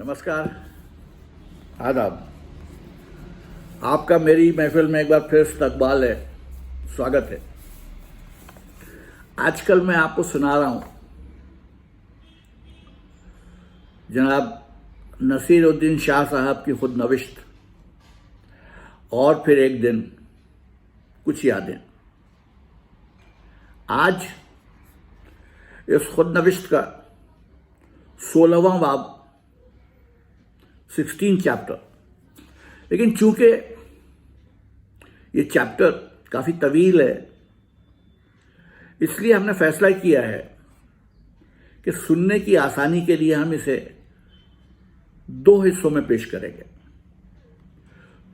नमस्कार, आदाब। आपका मेरी महफिल में एक बार फिर इस्तकबाल है, स्वागत है। आजकल मैं आपको सुना रहा हूँ जनाब नसीरुद्दीन शाह साहब की खुद नविश्त और फिर एक दिन कुछ यादें। आज इस खुद नविश्त का 16वां बाब 16 चैप्टर, लेकिन चूंकि ये चैप्टर काफ़ी तवील है, इसलिए हमने फैसला किया है कि सुनने की आसानी के लिए हम इसे 2 हिस्सों में पेश करेंगे।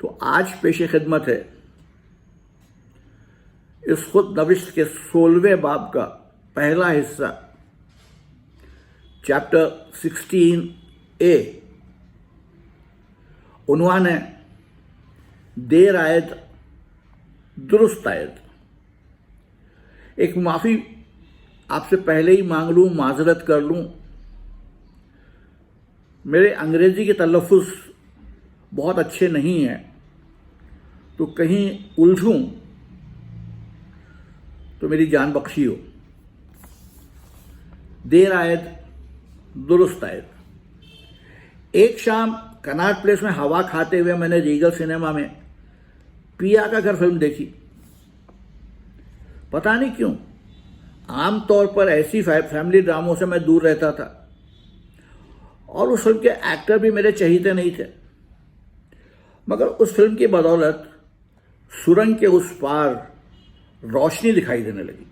तो आज पेश खिदमत है इस खुद नविश्त के 16वें बाब का पहला हिस्सा, चैप्टर 16A। उन्वान है देर आयत दुरुस्त आयत। एक माफ़ी आपसे पहले ही मांग लूँ, माजरत कर लूँ, मेरे अंग्रेज़ी के तलफ़ुज़ बहुत अच्छे नहीं हैं, तो कहीं उलझूँ तो मेरी जान बख्शी हो। देर आयत दुरुस्त आयत। एक शाम कनाट प्लेस में हवा खाते हुए मैंने रीगल सिनेमा में पिया का घर फिल्म देखी। पता नहीं क्यों, आमतौर पर ऐसी फैमिली ड्रामों से मैं दूर रहता था और उस फिल्म के एक्टर भी मेरे चहीते नहीं थे, मगर उस फिल्म की बदौलत सुरंग के उस पार रोशनी दिखाई देने लगी।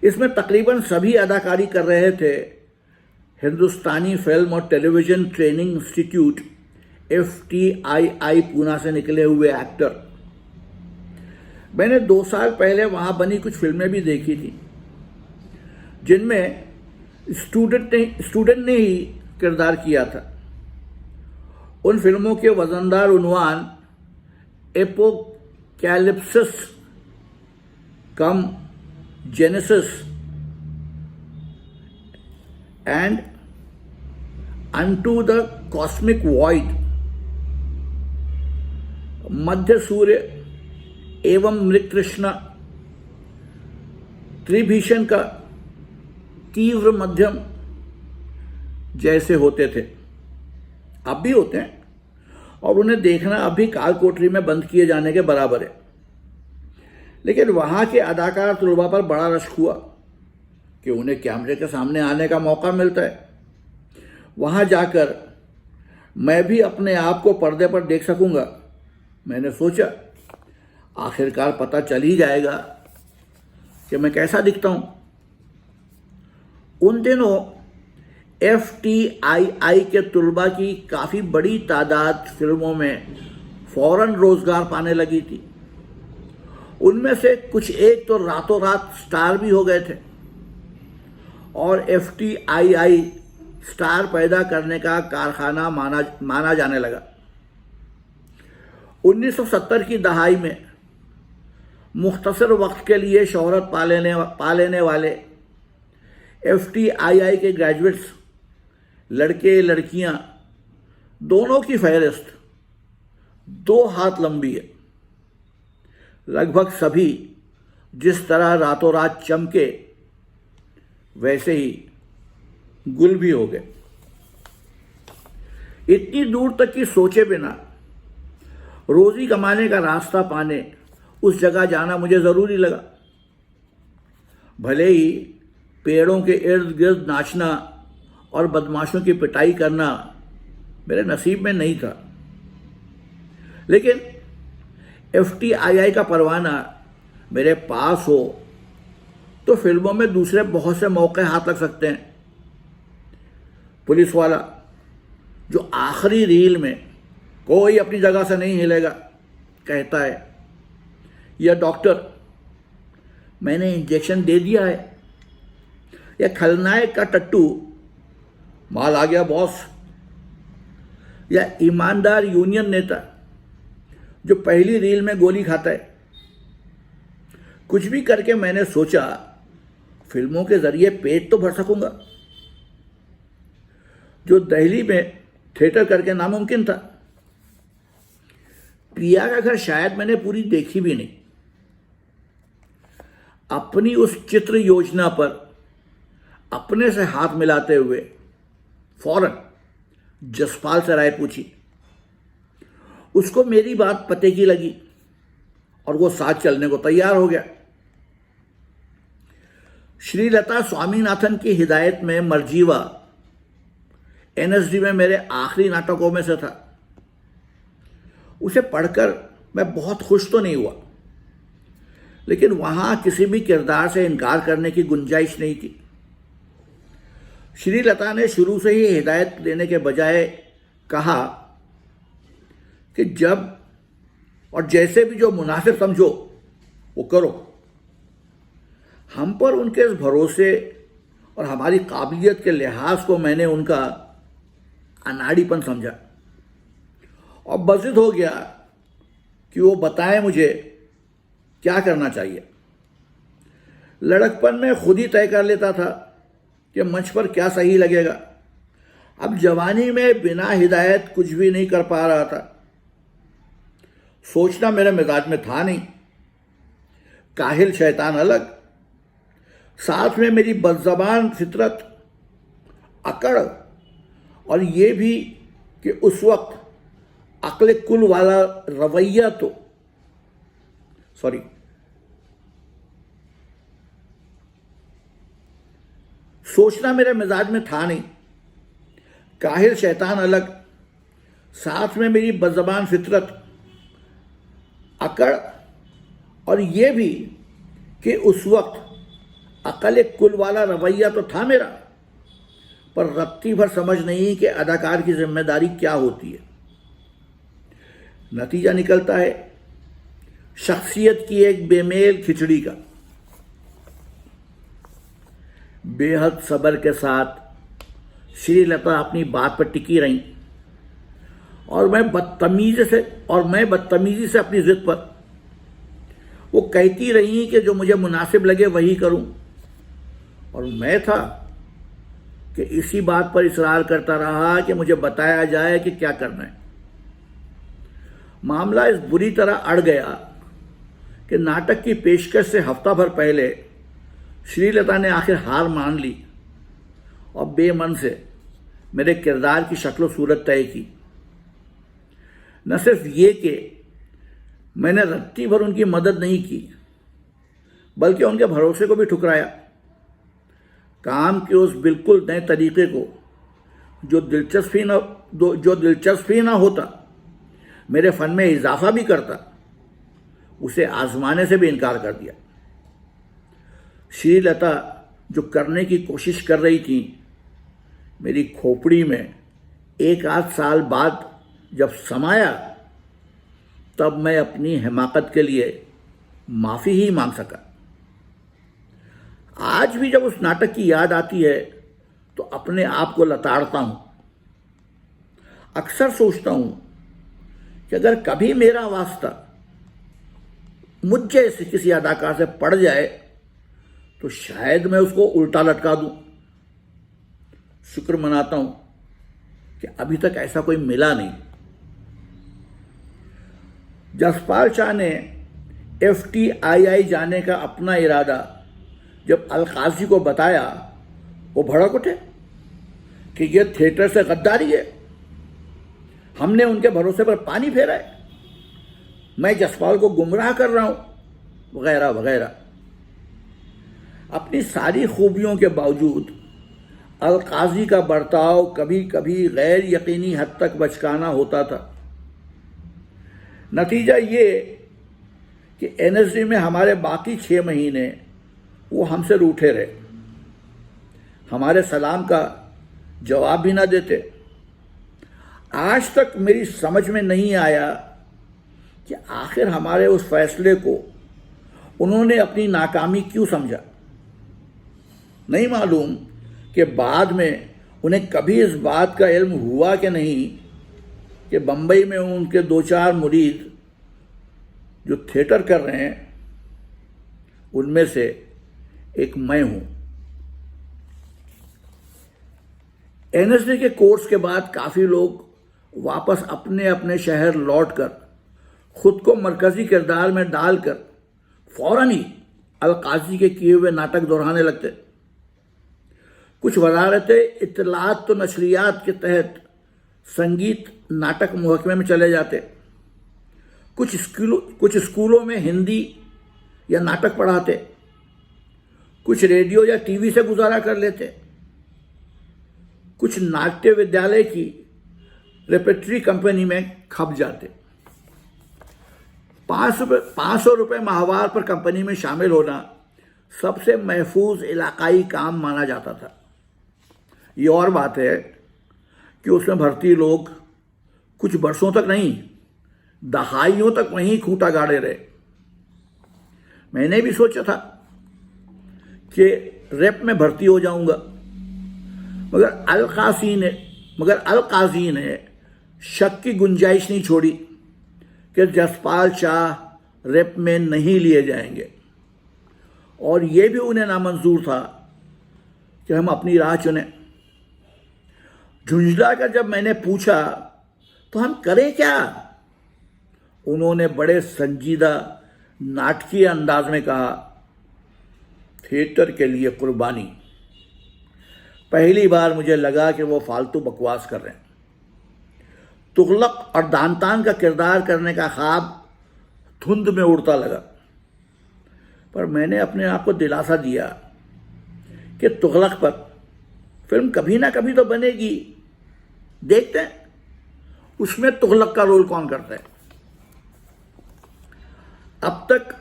इसमें तकरीबन सभी अदाकारी कर रहे थे हिंदुस्तानी फिल्म और television training institute FTII Poona से निकले हुए एक्टर। मैंने 2 साल पहले वहाँ बनी कुछ फिल्में भी देखी थी जिनमें स्टूडेंट ने ही किरदार किया था। उन फिल्मों के वजनदार उन्वान apocalypsis cum genesis and unto the cosmic void, मध्य सूर्य एवं मृगतृष्णा, त्रिभीषण का तीव्र मध्यम जैसे होते थे, अब भी होते हैं, और उन्हें देखना अब भी काल कोठरी में बंद किए जाने के बराबर है। लेकिन वहाँ के अदाकार तलबा पर बड़ा रश्क हुआ कि उन्हें कैमरे के सामने आने का मौका मिलता है। वहाँ जाकर मैं भी अपने आप को पर्दे पर देख सकूँगा। मैंने सोचा आखिरकार पता चल ही जाएगा कि मैं कैसा दिखता हूँ। उन दिनों FTII के तलबा की काफ़ी बड़ी तादाद फिल्मों में फ़ौरन रोज़गार पाने लगी थी। उनमें से कुछ एक तो रातों रात स्टार भी हो गए थे और FTII स्टार पैदा करने का कारखाना माना जाने लगा। 1970 की दहाई में मुख्तसर वक्त के लिए शोहरत पा लेने वाले FTII के ग्रेजुएट्स, लड़के लड़कियां दोनों की फहरिस्त 2 हाथ लंबी है। लगभग सभी जिस तरह रातों रात चमके, वैसे ही गुल भी हो गए। इतनी दूर तक की सोचे बिना रोजी कमाने का रास्ता पाने उस जगह जाना मुझे ज़रूरी लगा। भले ही पेड़ों के इर्द गिर्द नाचना और बदमाशों की पिटाई करना मेरे नसीब में नहीं था, लेकिन FTII का परवाना मेरे पास हो तो फिल्मों में दूसरे बहुत से मौके हाथ लग सकते हैं। पुलिस वाला जो आखिरी रील में कोई अपनी जगह से नहीं हिलेगा कहता है, या डॉक्टर मैंने इंजेक्शन दे दिया है, या खलनायक का टट्टू माल आ गया बॉस, या ईमानदार यूनियन नेता जो पहली रील में गोली खाता है। कुछ भी करके मैंने सोचा फिल्मों के जरिए पेट तो भर सकूंगा। जो दिल्ली में थिएटर करके नामुमकिन था। प्रिया का घर शायद मैंने पूरी देखी भी नहीं। अपनी उस चित्र योजना पर अपने से हाथ मिलाते हुए फौरन जसपाल से राय पूछी। उसको मेरी बात पते की लगी और वो साथ चलने को तैयार हो गया। श्रीलता स्वामीनाथन की हिदायत में मर्जीवा एनएसडी में मेरे आखिरी नाटकों में से था। उसे पढ़कर मैं बहुत खुश तो नहीं हुआ, लेकिन वहां किसी भी किरदार से इनकार करने की गुंजाइश नहीं थी। श्रीलता ने शुरू से ही हिदायत देने के बजाय कहा कि जब और जैसे भी जो मुनासिब समझो वो करो। हम पर उनके इस भरोसे और हमारी काबिलियत के लिहाज को मैंने उनका अनाड़ीपन समझा और बज़िद हो गया कि वो बताएं मुझे क्या करना चाहिए। लड़कपन में खुद ही तय कर लेता था कि मंच पर क्या सही लगेगा। अब जवानी में बिना हिदायत कुछ भी नहीं कर पा रहा था। सोचना मेरे मिजाज में था नहीं। काहिल शैतान अलग, साथ में मेरी बदज़बान फितरत, अकड़ और ये भी कि उस वक्त अक्ल कुल वाला रवैया तो सोचना मेरे मिजाज में था नहीं। काहिल शैतान अलग, साथ में मेरी बदज़बान फितरत, अकड़ और ये भी कि उस वक्त अकल कुल वाला रवैया तो था मेरा, पर रत्ती भर समझ नहीं कि अदाकार की जिम्मेदारी क्या होती है। नतीजा निकलता है शख्सियत की एक बेमेल खिचड़ी का। बेहद सब्र के साथ श्रीलता अपनी बात पर टिकी रहीं और मैं बदतमीजी से अपनी जिद पर वो कहती रही कि जो मुझे मुनासिब लगे वही करूं, और मैं था कि इसी बात पर इसरार करता रहा कि मुझे बताया जाए कि क्या करना है। मामला इस बुरी तरह अड़ गया कि नाटक की पेशकश से हफ्ता भर पहले श्रीलता ने आखिर हार मान ली और बेमन से मेरे किरदार की शक्ल सूरत तय की। न सिर्फ ये कि मैंने रत्ती भर उनकी मदद नहीं की, बल्कि उनके भरोसे को भी ठुकराया। काम के उस बिल्कुल नए तरीके को जो दिलचस्पी ना होता मेरे फन में इजाफा भी करता, उसे आजमाने से भी इनकार कर दिया। श्रीलता जो करने की कोशिश कर रही थी, मेरी खोपड़ी में एक आध साल बाद जब समाया, तब मैं अपनी हिमाकत के लिए माफ़ी ही मांग सका। आज भी जब उस नाटक की याद आती है तो अपने आप को लताड़ता हूं। अक्सर सोचता हूं कि अगर कभी मेरा वास्ता मुझ जैसे किसी अदाकार से पड़ जाए तो शायद मैं उसको उल्टा लटका दूं। शुक्र मनाता हूं कि अभी तक ऐसा कोई मिला नहीं। जसपाल शाह ने FTII जाने का अपना इरादा जब अलकाजी को बताया, वो भड़क उठे कि यह थिएटर से गद्दारी है, हमने उनके भरोसे पर पानी फेरा है, मैं जसपाल को गुमराह कर रहा हूं, वगैरह वगैरह। अपनी सारी खूबियों के बावजूद अलकाजी का बर्ताव कभी कभी गैर यकीनी हद तक बचकाना होता था। नतीजा ये कि NSD में हमारे बाकी 6 महीने वो हमसे रूठे रहे, हमारे सलाम का जवाब भी ना देते। आज तक मेरी समझ में नहीं आया कि आखिर हमारे उस फैसले को उन्होंने अपनी नाकामी क्यों समझा। नहीं मालूम कि बाद में उन्हें कभी इस बात का इल्म हुआ कि नहीं कि बंबई में उनके 2-4 मुरीद जो थिएटर कर रहे हैं, उनमें से एक मैं हूं। एनएसडी के कोर्स के बाद काफ़ी लोग वापस अपने अपने शहर लौटकर खुद को मरकजी किरदार में डालकर फौरन ही अलकाजी के किए हुए नाटक दोहराने लगते। कुछ वजारतें इत्तलात तो नशरियात के तहत संगीत नाटक महकमे में चले जाते। कुछ स्कूलों में हिंदी या नाटक पढ़ाते। कुछ रेडियो या टीवी से गुजारा कर लेते। कुछ नाट्य विद्यालय की रेपेट्री कंपनी में खप जाते। 500 रुपये माहवार पर कंपनी में शामिल होना सबसे महफूज इलाकाई काम माना जाता था। ये और बात है कि उसमें भर्ती लोग कुछ बरसों तक नहीं, दहाइयों तक वहीं खूंटा गाड़े रहे। मैंने भी सोचा था कि रैप में भर्ती हो जाऊंगा, मगर अलकाजी ने शक की गुंजाइश नहीं छोड़ी कि जसपाल शाह रैप में नहीं लिए जाएंगे, और ये भी उन्हें नामंजूर था कि हम अपनी राह चुनें। झुंझला कर जब मैंने पूछा तो हम करें क्या, उन्होंने बड़े संजीदा नाटकीय अंदाज में कहा, थिएटर के लिए कुर्बानी। पहली बार मुझे लगा कि वो फालतू बकवास कर रहे हैं। तुगलक और दानतान का किरदार करने का ख्वाब धुंध में उड़ता लगा, पर मैंने अपने आप को दिलासा दिया कि तुगलक पर फिल्म कभी ना कभी तो बनेगी, देखते हैं उसमें तुगलक का रोल कौन करता है। अब तक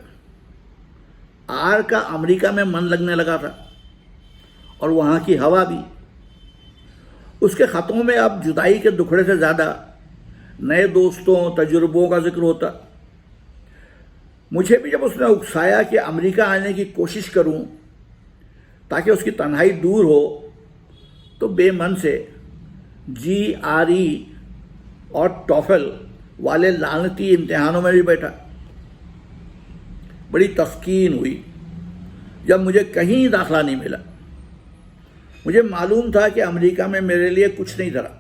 आर का अमेरिका में मन लगने लगा था और वहां की हवा भी। उसके खतों में अब जुदाई के दुखड़े से ज्यादा नए दोस्तों, तजुर्बों का जिक्र होता। मुझे भी जब उसने उकसाया कि अमेरिका आने की कोशिश करूं ताकि उसकी तन्हाई दूर हो, तो बेमन से GRE और टॉफल वाले लानती इम्तिहानों में भी बैठा। बड़ी तस्कीन हुई जब मुझे कहीं दाखला नहीं मिला। मुझे मालूम था कि अमेरिका में मेरे लिए कुछ नहीं धरा,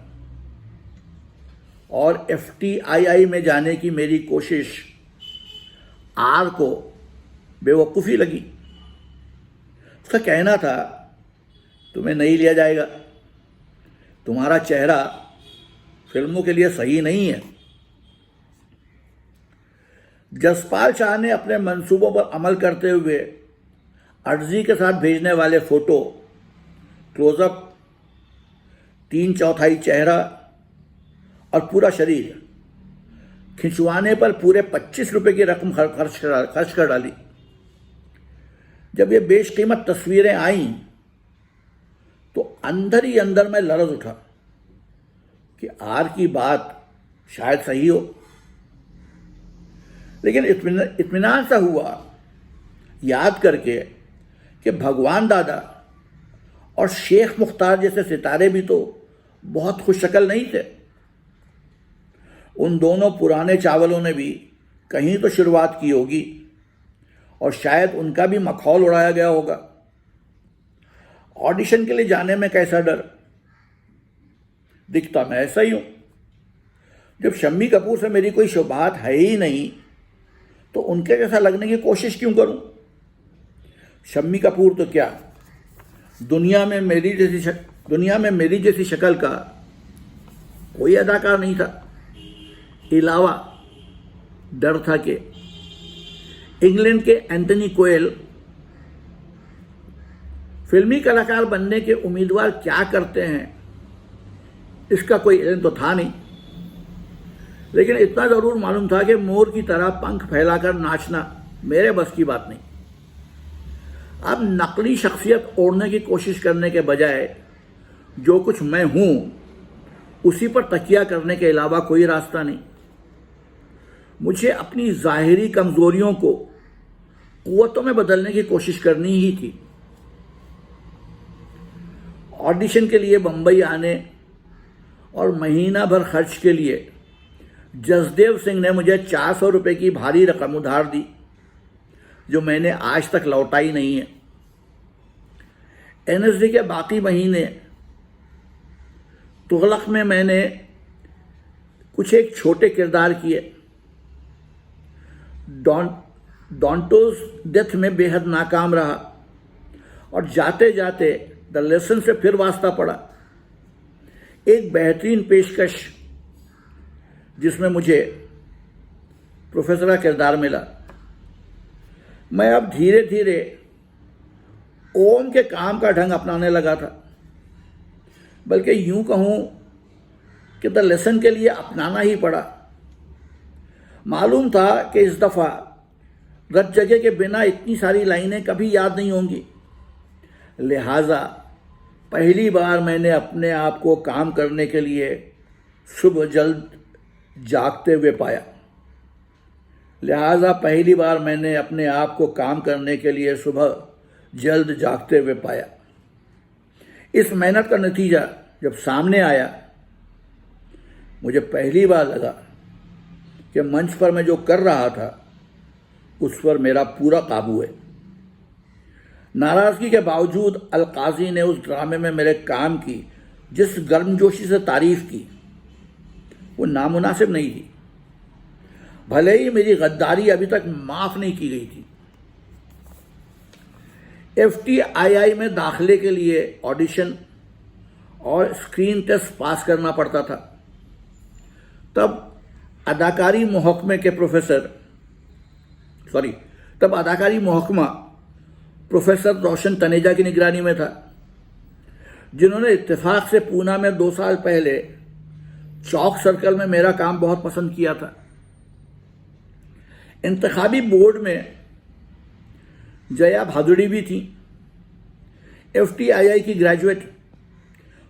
और FTII में जाने की मेरी कोशिश आर को बेवकूफ़ी लगी। उसका कहना था, तुम्हें नहीं लिया जाएगा, तुम्हारा चेहरा फिल्मों के लिए सही नहीं है। जसपाल शाह ने अपने मंसूबों पर अमल करते हुए अर्जी के साथ भेजने वाले फोटो, क्लोजअप, 3/4 चेहरा और पूरा शरीर खिंचवाने पर पूरे 25 रुपए की रकम खर्च कर डाली। जब ये बेशकीमत तस्वीरें आईं तो अंदर ही अंदर में लरज उठा कि आर की बात शायद सही हो, लेकिन इत्मीनान सा हुआ याद करके कि भगवान दादा और शेख मुख्तार जैसे सितारे भी तो बहुत खुशशक्ल नहीं थे। उन दोनों पुराने चावलों ने भी कहीं तो शुरुआत की होगी, और शायद उनका भी मखौल उड़ाया गया होगा। ऑडिशन के लिए जाने में कैसा डर, दिखता मैं ऐसा ही हूं। जब शम्मी कपूर से मेरी कोई शुबात है ही नहीं, तो उनके जैसा लगने की कोशिश क्यों करूं। शम्मी कपूर तो क्या, दुनिया में मेरी जैसी शक्ल का कोई अदाकार नहीं था। इलावा डर था कि इंग्लैंड के एंथनी कोएल फिल्मी कलाकार बनने के उम्मीदवार क्या करते हैं इसका कोई इल्म तो था नहीं, लेकिन इतना जरूर मालूम था कि मोर की तरह पंख फैलाकर नाचना मेरे बस की बात नहीं। अब नकली शख्सियत ओढ़ने की कोशिश करने के बजाय जो कुछ मैं हूं उसी पर तकिया करने के अलावा कोई रास्ता नहीं। मुझे अपनी जाहिरी कमजोरियों को कुव्वतों में बदलने की कोशिश करनी ही थी। ऑडिशन के लिए बंबई आने और महीना भर खर्च के लिए जसदेव सिंह ने मुझे 400 रुपये की भारी रकम उधार दी, जो मैंने आज तक लौटाई नहीं है। NSD के बाकी महीने तुगलक में मैंने कुछ एक छोटे किरदार किए। डॉन्टोस डेथ में बेहद नाकाम रहा और जाते जाते द लेसन से फिर वास्ता पड़ा। एक बेहतरीन पेशकश जिसमें मुझे प्रोफेसर का किरदार मिला। मैं अब धीरे धीरे ओम के काम का ढंग अपनाने लगा था, बल्कि यूं कहूं कि द लेसन के लिए अपनाना ही पड़ा। मालूम था कि इस दफ़ा रत जगह के बिना इतनी सारी लाइनें कभी याद नहीं होंगी, लिहाजा पहली बार मैंने अपने आप को काम करने के लिए सुबह जल्द जागते हुए पाया। इस मेहनत का नतीजा जब सामने आया, मुझे पहली बार लगा कि मंच पर मैं जो कर रहा था उस पर मेरा पूरा काबू है। नाराज़गी के बावजूद अलकाज़ी ने उस ड्रामे में मेरे काम की जिस गर्मजोशी से तारीफ़ की वो नामुनासिब नहीं थी, भले ही मेरी गद्दारी अभी तक माफ़ नहीं की गई थी। FTII में दाखिले के लिए ऑडिशन और स्क्रीन टेस्ट पास करना पड़ता था। तब अदाकारी महकमा प्रोफेसर रोशन तनेजा की निगरानी में था, जिन्होंने इत्तेफाक से पूना में 2 साल पहले चौक सर्कल में मेरा काम बहुत पसंद किया था। इंतखाबी बोर्ड में जया भादुड़ी भी थी, FTII की ग्रेजुएट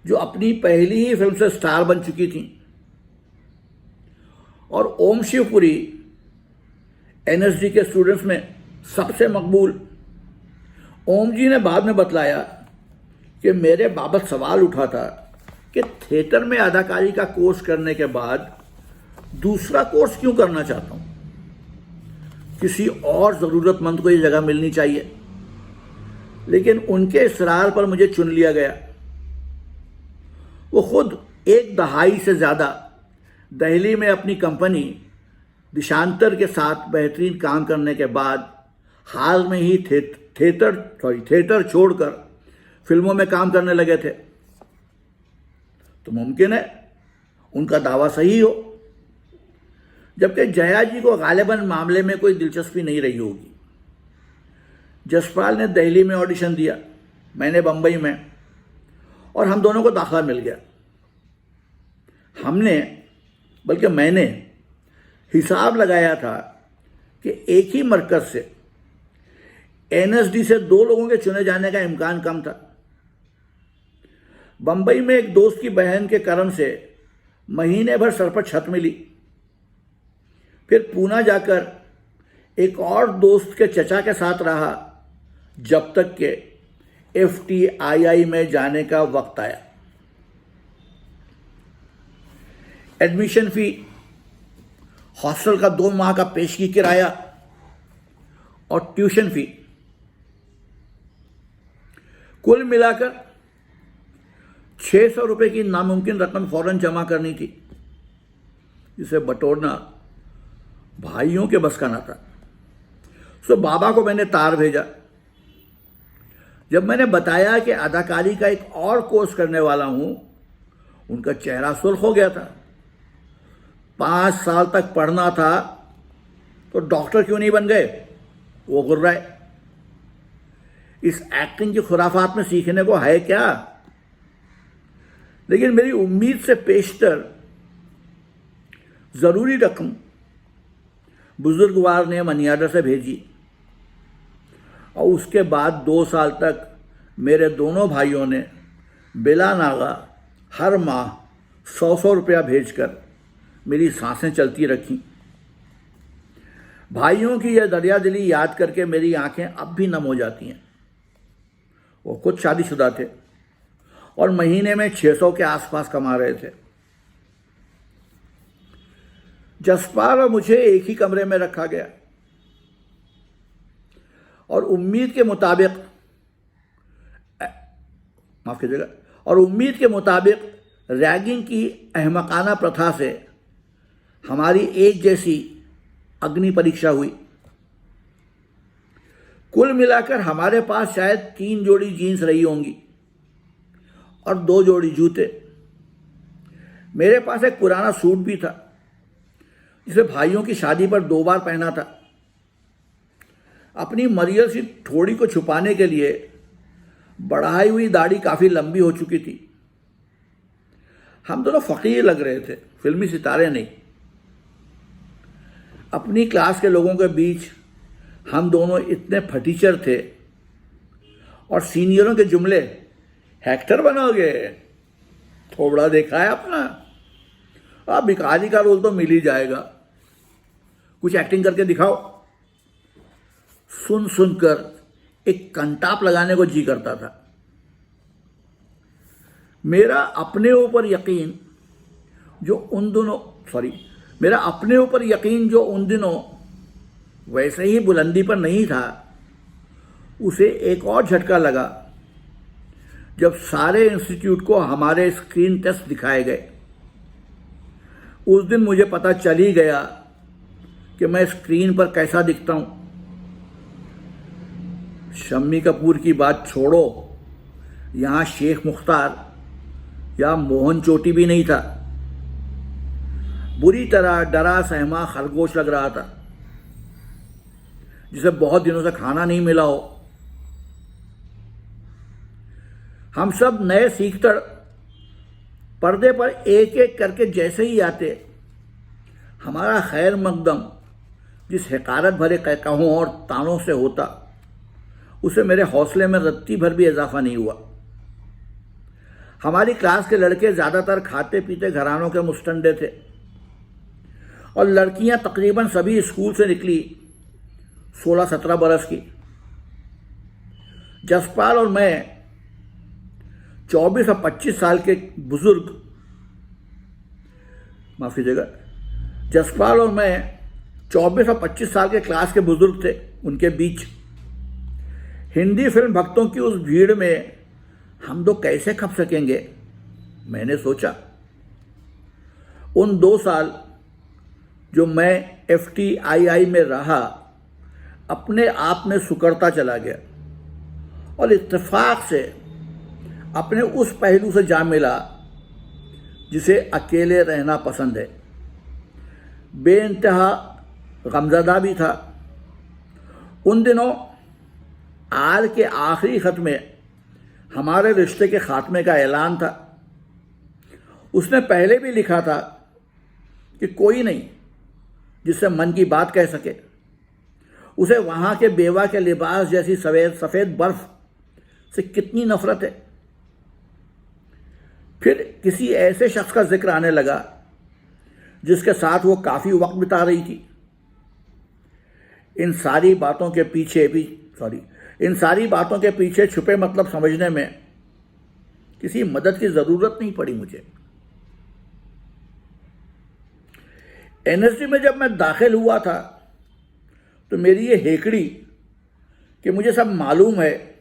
जो अपनी पहली ही फिल्म से स्टार बन चुकी थी, और ओम शिवपुरी NSD के स्टूडेंट्स में सबसे मकबूल। ओम जी ने बाद में बतलाया कि मेरे बाबत सवाल उठा था कि थिएटर में अदाकारी का कोर्स करने के बाद दूसरा कोर्स क्यों करना चाहता हूं, किसी और ज़रूरतमंद को ये जगह मिलनी चाहिए। लेकिन उनके इसरार पर मुझे चुन लिया गया। वो खुद 1 दहाई से ज़्यादा दिल्ली में अपनी कंपनी दिशांतर के साथ बेहतरीन काम करने के बाद हाल में ही थिएटर छोड़कर फिल्मों में काम करने लगे थे। तो मुमकिन है उनका दावा सही हो, जबकि जया जी को गालिबन मामले में कोई दिलचस्पी नहीं रही होगी। जसपाल ने दिल्ली में ऑडिशन दिया, मैंने बम्बई में, और हम दोनों को दाखिला मिल गया। मैंने हिसाब लगाया था कि एक ही मरकज से NSD से 2 लोगों के चुने जाने का इम्कान कम था। बंबई में एक दोस्त की बहन के कर्म से महीने भर सर पर छत मिली। फिर पूना जाकर एक और दोस्त के चचा के साथ रहा, जब तक के FTII में जाने का वक्त आया। एडमिशन फी, हॉस्टल का 2 माह का पेशगी किराया और ट्यूशन फी, कुल मिलाकर 600 रुपये की नामुमकिन रकम फौरन जमा करनी थी, जिसे बटोरना भाइयों के बस का ना था। सो बाबा को मैंने तार भेजा। जब मैंने बताया कि अदाकारी का एक और कोर्स करने वाला हूं, उनका चेहरा सुर्ख हो गया था। 5 साल तक पढ़ना था तो डॉक्टर क्यों नहीं बन गए, वो गुर्राए। इस एक्टिंग की खुराफात में सीखने को है क्या। लेकिन मेरी उम्मीद से पेशतर जरूरी रकम बुजुर्गवार ने मनी ऑर्डर से भेजी, और उसके बाद 2 साल तक मेरे दोनों भाइयों ने बिला नागा हर माह 100 रुपया भेजकर मेरी सांसें चलती रखी। भाइयों की यह दरियादिली याद करके मेरी आंखें अब भी नम हो जाती हैं। वो खुद शादीशुदा थे और महीने में 600 के आसपास कमा रहे थे। जसपाल और मुझे एक ही कमरे में रखा गया, और उम्मीद के मुताबिक रैगिंग की अहमकाना प्रथा से हमारी एक जैसी अग्नि परीक्षा हुई। कुल मिलाकर हमारे पास शायद 3 जोड़ी जीन्स रही होंगी और 2 जोड़ी जूते। मेरे पास एक पुराना सूट भी था जिसे भाइयों की शादी पर 2 बार पहना था। अपनी मरियल सी ठोड़ी को छुपाने के लिए बढ़ाई हुई दाढ़ी काफी लंबी हो चुकी थी। हम दोनों फकीर लग रहे थे, फिल्मी सितारे नहीं। अपनी क्लास के लोगों के बीच हम दोनों इतने फटीचर थे और सीनियरों के जुमले, एक्टर बनोगे, थोबड़ा देखा है अपना, अब भिखारी का रोल तो मिल ही जाएगा, कुछ एक्टिंग करके दिखाओ, सुन सुनकर एक कंटाप लगाने को जी करता था। मेरा अपने ऊपर यकीन जो उन दिनों वैसे ही बुलंदी पर नहीं था, उसे एक और झटका लगा जब सारे इंस्टीट्यूट को हमारे स्क्रीन टेस्ट दिखाए गए। उस दिन मुझे पता चल ही गया कि मैं स्क्रीन पर कैसा दिखता हूं। शम्मी कपूर की बात छोड़ो, यहां शेख मुख्तार या मोहन चोटी भी नहीं था। बुरी तरह डरा सहमा खरगोश लग रहा था जिसे बहुत दिनों से खाना नहीं मिला हो। हम सब नए सीखकर पर्दे पर एक एक करके जैसे ही आते, हमारा खैर मकदम जिस हकारत भरे कहकाहों और तानों से होता, उसे मेरे हौसले में रत्ती भर भी इजाफा नहीं हुआ। हमारी क्लास के लड़के ज्यादातर खाते पीते घरानों के मुस्टंडे थे और लड़कियां तकरीबन सभी स्कूल से निकली 16-17 बरस की। जसपाल और मैं 24 और 25 साल के बुजुर्ग, माफ कीजिएगा, जसपाल और मैं 24 और 25 साल के क्लास के बुजुर्ग थे। उनके बीच हिंदी फिल्म भक्तों की उस भीड़ में हम दो कैसे खप सकेंगे, मैंने सोचा। उन 2 साल जो मैं FTII में रहा, अपने आप में सुकड़ता चला गया और इत्तेफाक से अपने उस पहलू से जा मिला जिसे अकेले रहना पसंद है। बेइंतहा गमज़दा भी था। उन दिनों आर के आखिरी खत में हमारे रिश्ते के खात्मे का ऐलान था। उसने पहले भी लिखा था कि कोई नहीं जिससे मन की बात कह सके। उसे वहां के बेवा के लिबास जैसी सफेद बर्फ से कितनी नफरत है। फिर किसी ऐसे शख्स का जिक्र आने लगा जिसके साथ वो काफी वक्त बिता रही थी। इन सारी बातों के पीछे छुपे मतलब समझने में किसी मदद की जरूरत नहीं पड़ी मुझे। NSD में जब मैं दाखिल हुआ था तो मेरी ये हेकड़ी कि मुझे सब मालूम है,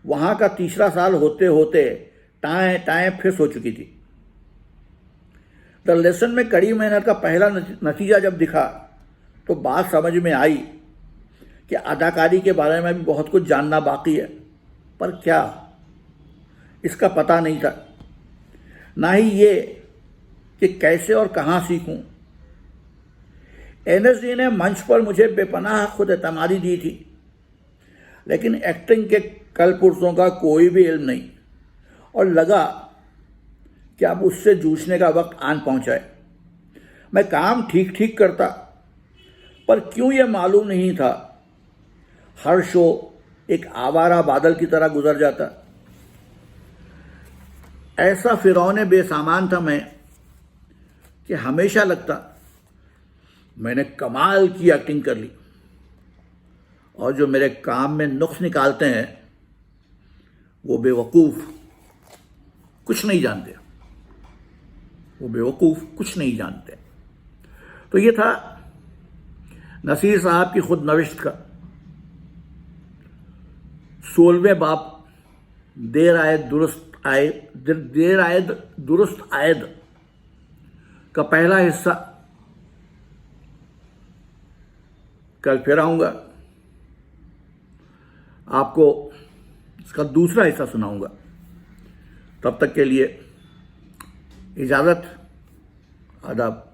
वहां का तीसरा साल होते होते टाएं टाएं फिस हो चुकी थी। द लेसन में कड़ी मेहनत का पहला नतीजा जब दिखा तो बात समझ में आई कि अदाकारी के बारे में भी बहुत कुछ जानना बाकी है, पर क्या, इसका पता नहीं था। ना ही ये कि कैसे और कहां सीखूं। NSD ने मंच पर मुझे बेपनाह खुद एतमादी दी थी, लेकिन एक्टिंग के कल पुर्जों का कोई भी इल्म नहीं और लगा कि अब उससे जूझने का वक्त आन पहुंचा है। मैं काम ठीक ठीक करता, पर क्यों यह मालूम नहीं था, हर शो एक आवारा बादल की तरह गुजर जाता। ऐसा फिरौने बेसामान था मैं कि हमेशा लगता मैंने कमाल की एक्टिंग कर ली, और जो मेरे काम में नुक्स निकालते हैं वो बेवकूफ कुछ नहीं जानते। तो ये था नसीर साहब की खुद नविश्त का 16वें बाब, देर आए दुरुस्त देर आयद दुरुस्त आयद का पहला हिस्सा कल फिर आऊंगा, आपको इसका दूसरा हिस्सा सुनाऊंगा। तब तक के लिए इजाजत, आदाब।